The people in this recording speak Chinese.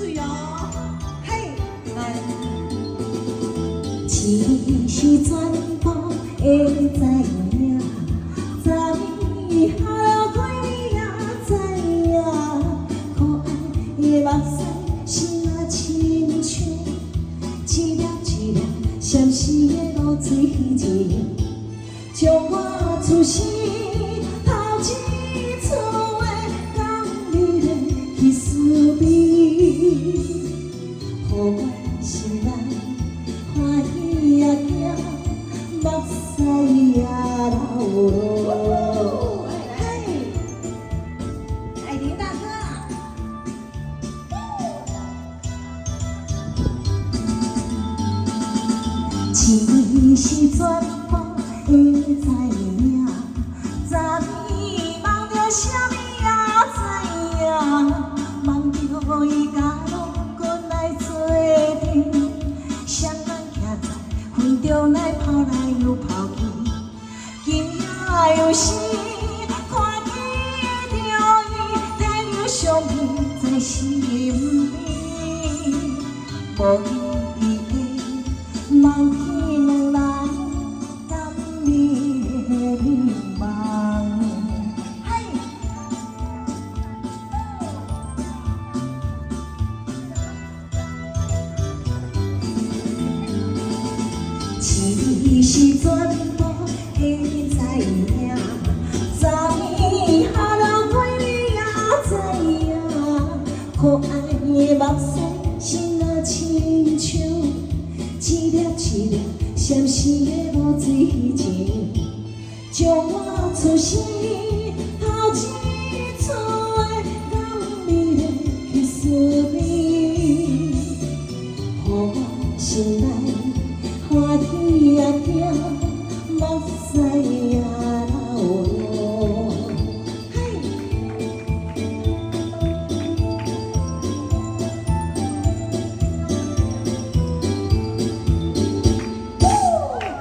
水哦，嘿，来。只是全部会知影，昨暝下了过你也知影，可爱的目屎心啊亲像一粒一粒闪烁的露水晶，将我出生头一次的感你的去思念，予我心内欢喜也惊，目屎也流。嘿，爱婷大哥，只是全部会知影，昨暝梦着啥物也知影，梦着伊甲拢搁来做阵，双人徛在云中来跑来又跑去，今夜又是看见着伊，带着相片在身边，无伊的梦见两人甘美的梦。嘿，只是全部会知影，昨暝下了过你也知影，可爱的目屎心啊亲像一粒一粒闪烁的露水晶，将我出生头一次的感美的去思念，予我心内欢喜也惊，目屎也